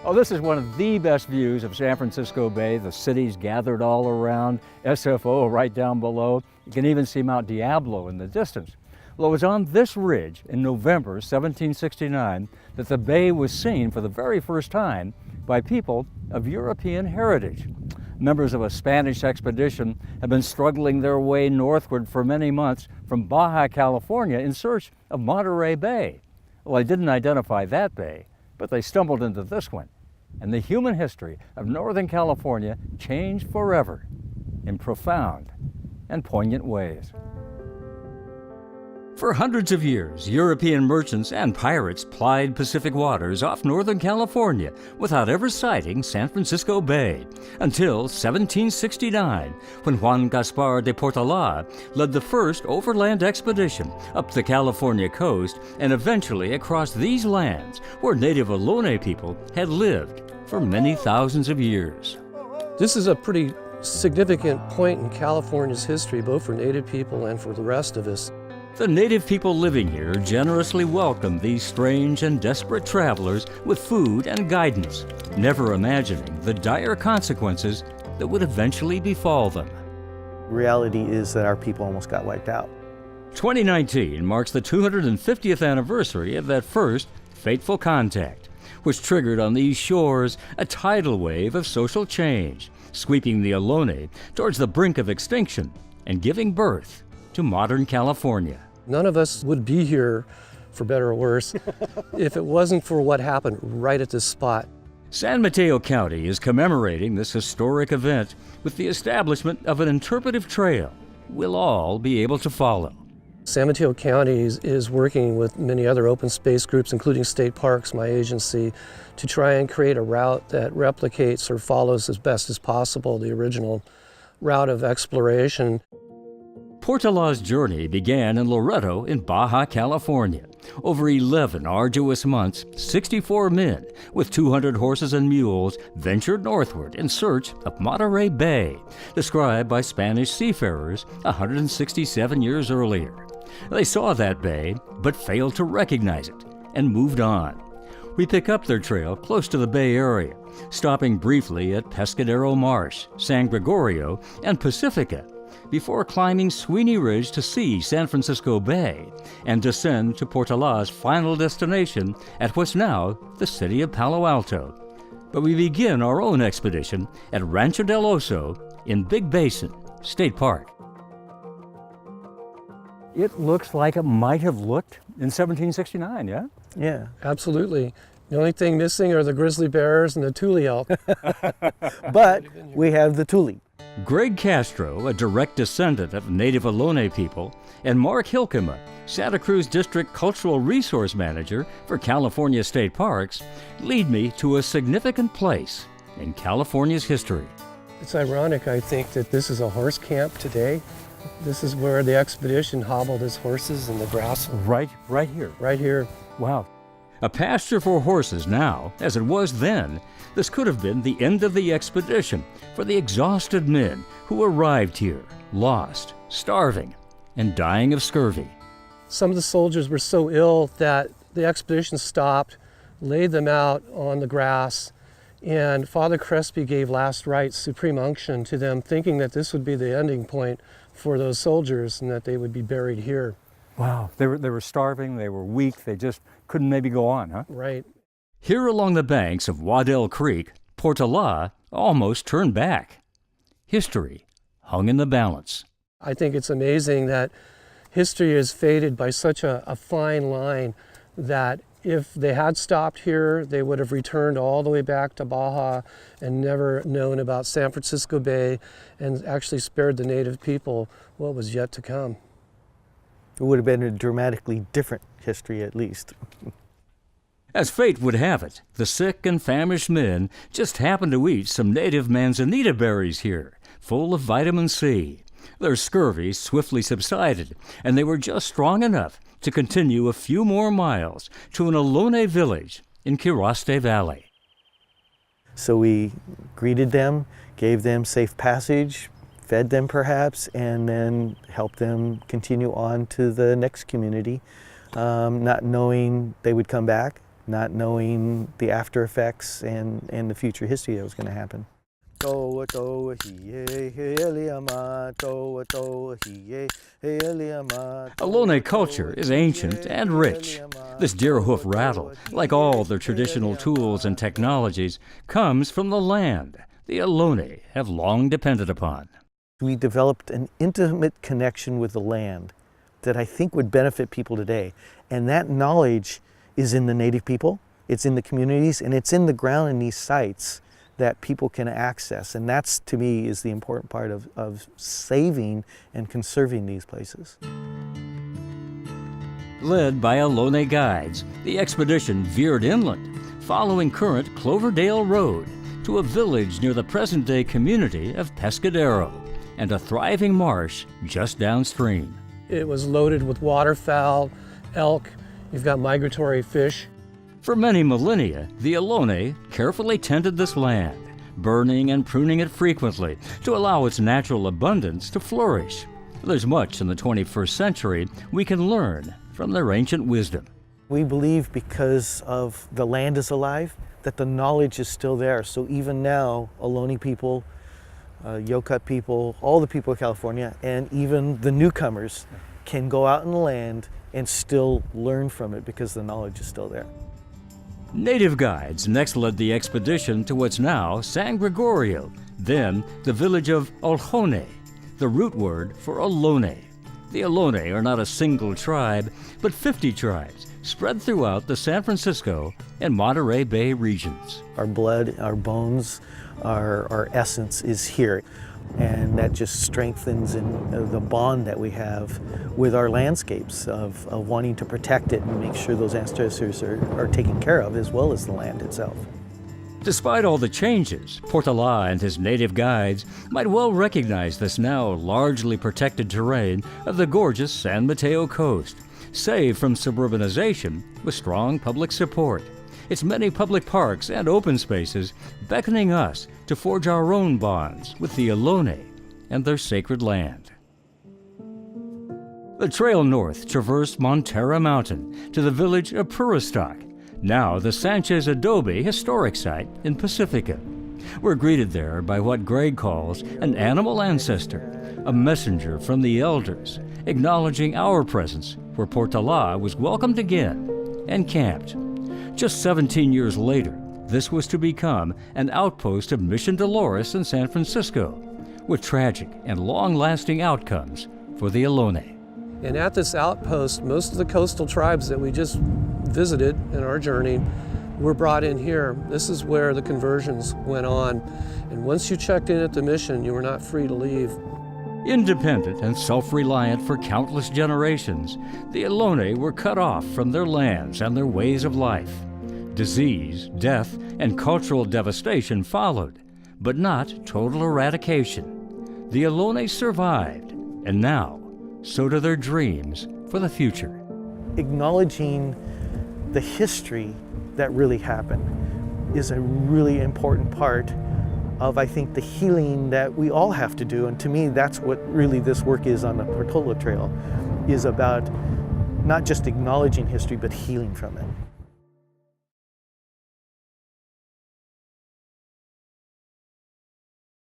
Oh, this is one of the best views of San Francisco Bay. The city's gathered all around, SFO right down below. You can even see Mount Diablo in the distance. Well, it was on this ridge in November 1769 that the bay was seen for the very first time by people of European heritage. Members of a Spanish expedition had been struggling their way northward for many months from Baja California in search of Monterey Bay. Well, they didn't identify that bay, but they stumbled into this one. And the human history of Northern California changed forever in profound and poignant ways. For hundreds of years, European merchants and pirates plied Pacific waters off Northern California without ever sighting San Francisco Bay, until 1769, when Juan Gaspar de Portolá led the first overland expedition up the California coast and eventually across these lands where native Ohlone people had lived for many thousands of years. This is a pretty significant point in California's history, both for native people and for the rest of us. The native people living here generously welcomed these strange and desperate travelers with food and guidance, never imagining the dire consequences that would eventually befall them. Reality is that our people almost got wiped out. 2019 marks the 250th anniversary of that first fateful contact, which triggered on these shores a tidal wave of social change, sweeping the Ohlone towards the brink of extinction and giving birth to modern California. None of us would be here, for better or worse, if it wasn't for what happened right at this spot. San Mateo County is commemorating this historic event with the establishment of an interpretive trail we'll all be able to follow. San Mateo County is working with many other open space groups, including State Parks, my agency, to try and create a route that replicates or follows as best as possible the original route of exploration. Portolá's journey began in Loreto in Baja California. Over 11 arduous months, 64 men with 200 horses and mules ventured northward in search of Monterey Bay, described by Spanish seafarers 167 years earlier. They saw that bay, but failed to recognize it and moved on. We pick up their trail close to the Bay Area, stopping briefly at Pescadero Marsh, San Gregorio, and Pacifica, before climbing Sweeney Ridge to see San Francisco Bay and descend to Portolá's final destination at what's now the city of Palo Alto. But we begin our own expedition at Rancho del Oso in Big Basin State Park. It looks like it might have looked in 1769, yeah? Yeah. Absolutely. The only thing missing are the grizzly bears and the tule elk. But we have the tule. Greg Castro, a direct descendant of native Ohlone people, and Mark Hilkema, Santa Cruz District Cultural Resource Manager for California State Parks, lead me to a significant place in California's history. It's ironic, I think, that this is a horse camp today. This is where the expedition hobbled its horses in the grass. Right here. Right here. Wow. A pasture for horses now, as it was then, this could have been the end of the expedition for the exhausted men who arrived here, lost, starving, and dying of scurvy. Some of the soldiers were so ill that the expedition stopped, laid them out on the grass, and Father Crespi gave last rites, supreme unction to them, thinking that this would be the ending point for those soldiers and that they would be buried here. Wow, they were starving, they were weak, they just couldn't maybe go on, huh? Right. Here along the banks of Waddell Creek, Portolá almost turned back. History hung in the balance. I think it's amazing that history is fated by such a fine line that if they had stopped here, they would have returned all the way back to Baja and never known about San Francisco Bay and actually spared the native people what was yet to come. It would have been a dramatically different history, at least. As fate would have it, the sick and famished men just happened to eat some native manzanita berries here, full of vitamin C. Their scurvy swiftly subsided, and they were just strong enough to continue a few more miles to an Ohlone village in Quiraste Valley. So we greeted them, gave them safe passage, fed them perhaps, and then helped them continue on to the next community, not knowing they would come back, not knowing the after effects and the future history that was going to happen. Ohlone culture is ancient and rich. This deer hoof rattle, like all their traditional tools and technologies, comes from the land the Ohlone have long depended upon. We developed an intimate connection with the land that I think would benefit people today. And that knowledge is in the native people, it's in the communities, and it's in the ground in these sites that people can access. And that's, to me, is the important part of saving and conserving these places. Led by Ohlone guides, the expedition veered inland, following current Cloverdale Road to a village near the present-day community of Pescadero and a thriving marsh just downstream. It was loaded with waterfowl, elk, you've got migratory fish. For many millennia, the Ohlone carefully tended this land, burning and pruning it frequently to allow its natural abundance to flourish. There's much in the 21st century we can learn from their ancient wisdom. We believe because of the land is alive, that the knowledge is still there. So even now, Ohlone people, Yokut people, all the people of California, and even the newcomers can go out in the land and still learn from it because the knowledge is still there. Native guides next led the expedition to what's now San Gregorio, then the village of Ohlone, the root word for Ohlone. The Ohlone are not a single tribe, but 50 tribes spread throughout the San Francisco and Monterey Bay regions. Our blood, our bones, our essence is here. And that just strengthens the bond that we have with our landscapes of wanting to protect it and make sure those ancestors are taken care of, as well as the land itself. Despite all the changes, Portolá and his native guides might well recognize this now largely protected terrain of the gorgeous San Mateo coast, saved from suburbanization with strong public support. Its many public parks and open spaces beckoning us to forge our own bonds with the Ohlone and their sacred land. The trail north traversed Montera Mountain to the village of Puristock, now the Sanchez Adobe Historic Site in Pacifica. We're greeted there by what Greg calls an animal ancestor, a messenger from the elders, acknowledging our presence where Portolá was welcomed again and camped. Just 17 years later, this was to become an outpost of Mission Dolores in San Francisco, with tragic and long-lasting outcomes for the Ohlone. And at this outpost, most of the coastal tribes that we just visited in our journey were brought in here. This is where the conversions went on. And once you checked in at the mission, you were not free to leave. Independent and self-reliant for countless generations, the Ohlone were cut off from their lands and their ways of life. Disease, death, and cultural devastation followed, but not total eradication. The Ohlone survived, and now, so do their dreams for the future. Acknowledging the history that really happened is a really important part of, I think, the healing that we all have to do. And to me, that's what really this work is on the Portola Trail, is about not just acknowledging history, but healing from it.